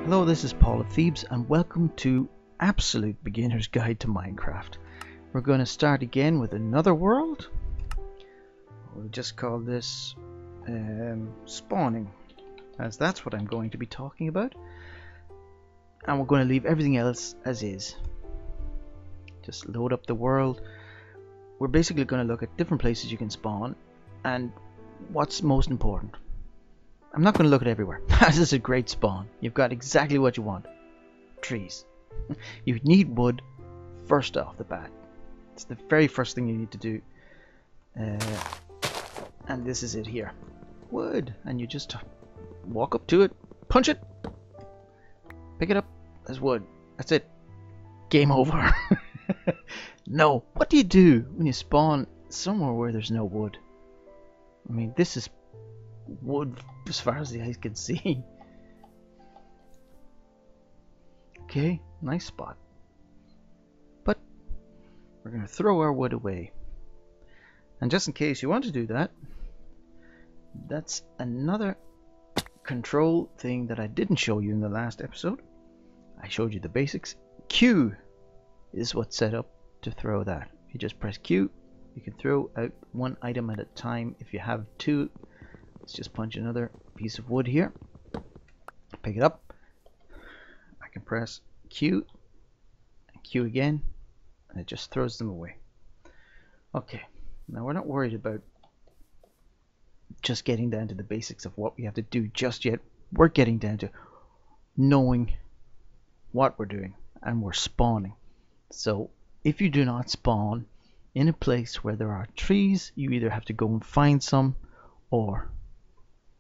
Hello, this is Paul of Thebes and welcome to Absolute Beginner's Guide to Minecraft. We're going to start again with another world. We'll just call this spawning, as that's what I'm going to be talking about. And we're going to leave everything else as is. Just load up the world. We're basically going to look at different places you can spawn and what's most important. I'm not going to look at everywhere. This is a great spawn. You've got exactly what you want. Trees. You need wood first off the bat. It's the very first thing you need to do. And this is it here. Wood. And you just walk up to it. Punch it. Pick it up. There's wood. That's it. Game over. No. What do you do when you spawn somewhere where there's no wood? I mean, this is wood as far as the eyes can see. Okay, nice spot. But we're going to throw our wood away. And just in case you want to do that, that's another control thing that I didn't show you in the last episode. I showed you the basics. Q is what's set up to throw that. You just press Q. You can throw out one item at a time. If you have two, let's just punch another piece of wood here. Pick it up. I can press Q and Q again, and it just throws them away. Okay, now we're not worried about just getting down to the basics of what we have to do just yet. We're getting down to knowing what we're doing, and we're spawning. So if you do not spawn in a place where there are trees, you either have to go and find some or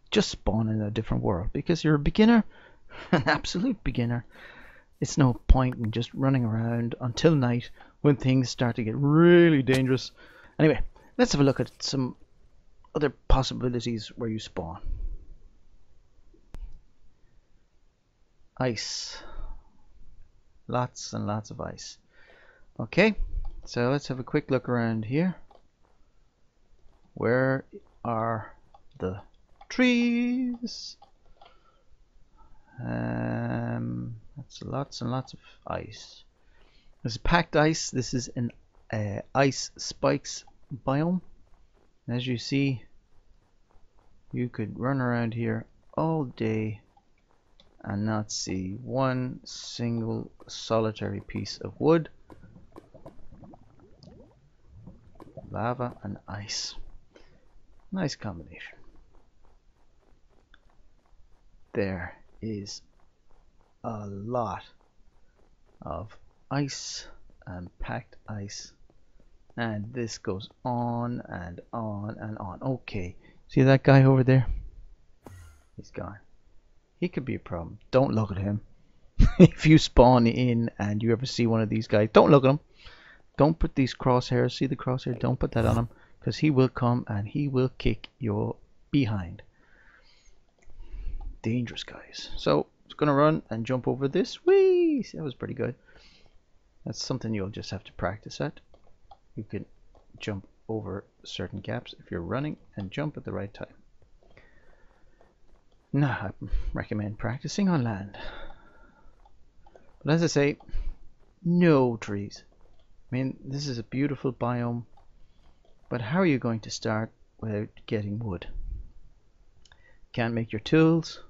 just spawn in a different world, because you're a beginner, an absolute beginner. It's no point in just running around until night when things start to get really dangerous. Anyway, let's have a look at some other possibilities where you spawn. Ice. Lots and lots of ice. Okay, so let's have a quick look around here. Where are the trees? That's lots and lots of ice. There's packed ice. This is an ice spikes biome. As you see, you could run around here all day and not see one single solitary piece of wood. Lava and ice. Nice combination. There is a lot of ice and packed ice, and this goes on and on and on. Okay, see that guy over there? He's gone. He could be a problem. Don't look at him. If you spawn in and you ever see one of these guys, don't look at him. Don't put these crosshairs. See the crosshair? Don't put that on him, because he will come and he will kick your behind. Dangerous guys. So it's gonna run and jump over this. Whee! That was pretty good. That's something you'll just have to practice at. You can jump over certain gaps if you're running and jump at the right time. Now, I recommend practicing on land. But as I say, no trees. I mean, this is a beautiful biome, but how are you going to start without getting wood? Can't make your tools.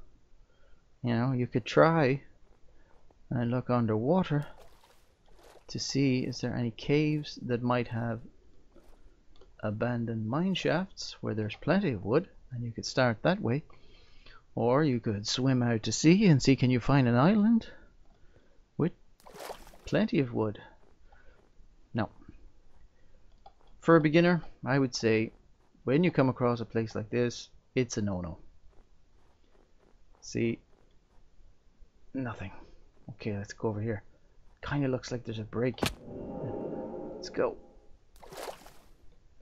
You know, you could try and look underwater to see is there any caves that might have abandoned mine shafts where there's plenty of wood, and you could start that way. Or you could swim out to sea and see can you find an island with plenty of wood. Now, for a beginner, I would say when you come across a place like this, it's a no-no. See, nothing. Okay, let's go over here. Kind of looks like there's a break. Let's go.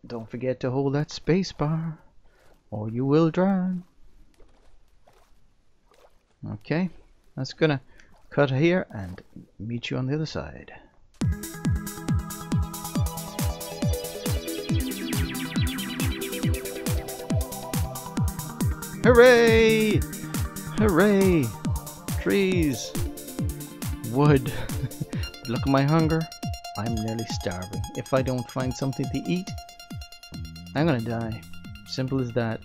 Don't forget to hold that space bar or you will drown. Okay, that's gonna cut here and meet you on the other side. Hooray! Hooray! trees. Wood. Look at my hunger. I'm nearly starving. If I don't find something to eat, I'm gonna die. Simple as that.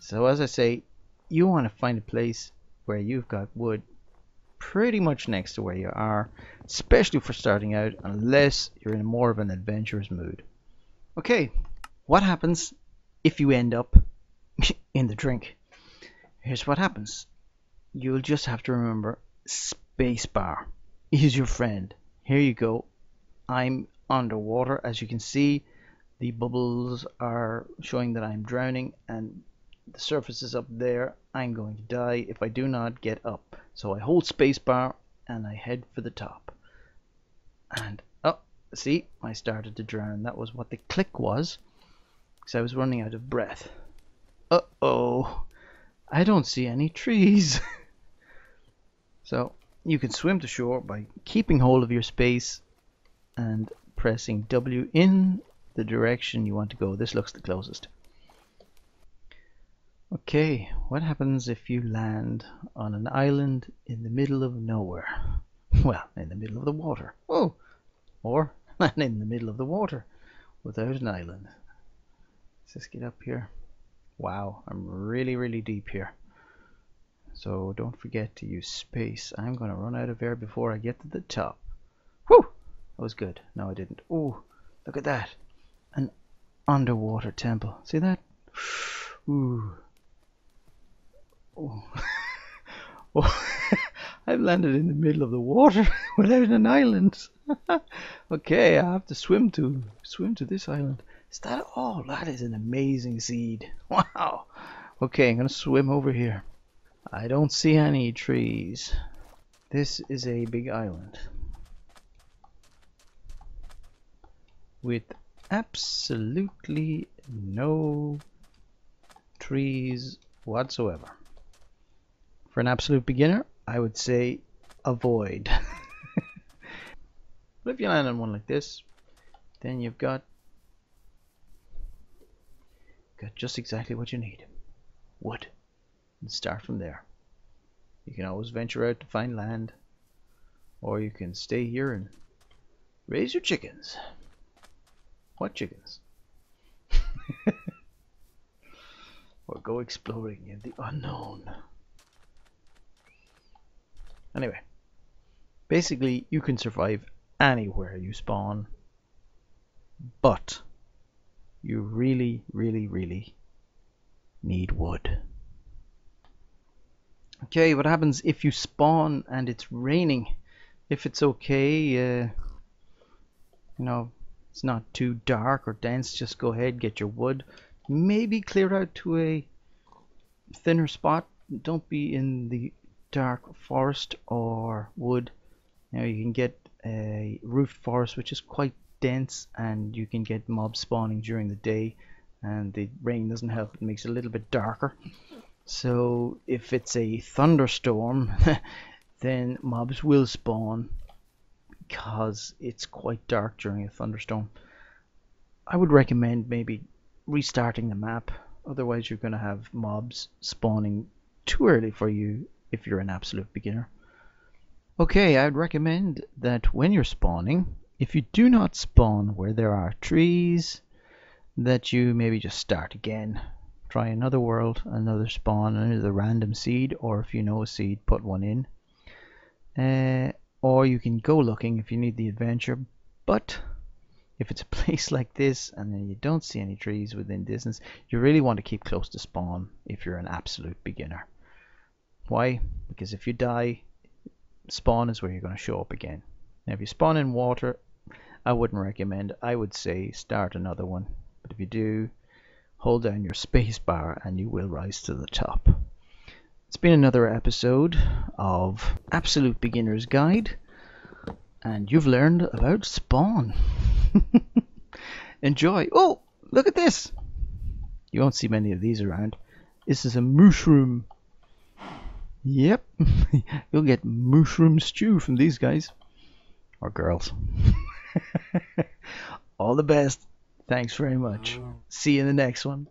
So as I say, you want to find a place where you've got wood pretty much next to where you are, especially for starting out, unless you're in more of an adventurous mood. Okay, what happens if you end up in the drink? Here's what happens. You'll just have to remember spacebar is your friend. Here you go. I'm underwater. As you can see, the bubbles are showing that I'm drowning, and the surface is up there. I'm going to die if I do not get up. So I hold spacebar and I head for the top. And oh, see, I started to drown. That was what the click was, because I was running out of breath. Uh-oh, I don't see any trees. So you can swim to shore by keeping hold of your space and pressing W in the direction you want to go. This looks the closest. Okay, what happens if you land on an island in the middle of nowhere? Well, in the middle of the water. Oh, or land in the middle of the water without an island. Let's just get up here. Wow, I'm really deep here. So don't forget to use space. I'm going to run out of air before I get to the top. Whew! That was good. No, I didn't. Oh, look at that. An underwater temple. See that? Ooh. Oh. Oh. I've landed in the middle of the water without an island. Okay, I have to swim to this island. Is that all? That is an amazing seed. Wow. Okay, I'm gonna swim over here. I don't see any trees. This is a big island with absolutely no trees whatsoever. For an absolute beginner, I would say avoid. But if you land on one like this, then you've got just exactly what you need. Wood. And start from there. You can always venture out to find land, or you can stay here and raise your chickens. What chickens? Or go exploring in the unknown. Anyway, basically you can survive anywhere you spawn, but you really need wood. Okay, what happens if you spawn and it's raining? If it's okay, you know, it's not too dark or dense, just go ahead, get your wood. Maybe clear out to a thinner spot. Don't be in the dark forest or wood. Now you can get a roofed forest, which is quite dense, and you can get mobs spawning during the day, and the rain doesn't help. It makes it a little bit darker. So if it's a thunderstorm, then mobs will spawn because it's quite dark during a thunderstorm. I would recommend maybe restarting the map, otherwise you're going to have mobs spawning too early for you if you're an absolute beginner. Okay, I'd recommend that when you're spawning, if you do not spawn where there are trees, that you maybe just start again. Try another world, another spawn, another random seed, or if you know a seed, put one in. Or you can go looking if you need the adventure, but if it's a place like this and then you don't see any trees within distance, you really want to keep close to spawn if you're an absolute beginner. Why? Because if you die, spawn is where you're going to show up again. Now if you spawn in water, I wouldn't recommend. I would say start another one, but if you do, hold down your space bar and you will rise to the top. It's been another episode of Absolute Beginner's Guide, and you've learned about spawn. Enjoy. Oh, look at this. You won't see many of these around. This is a mooshroom. Yep. You'll get mooshroom stew from these guys. Or girls. All the best. Thanks very much. See you in the next one.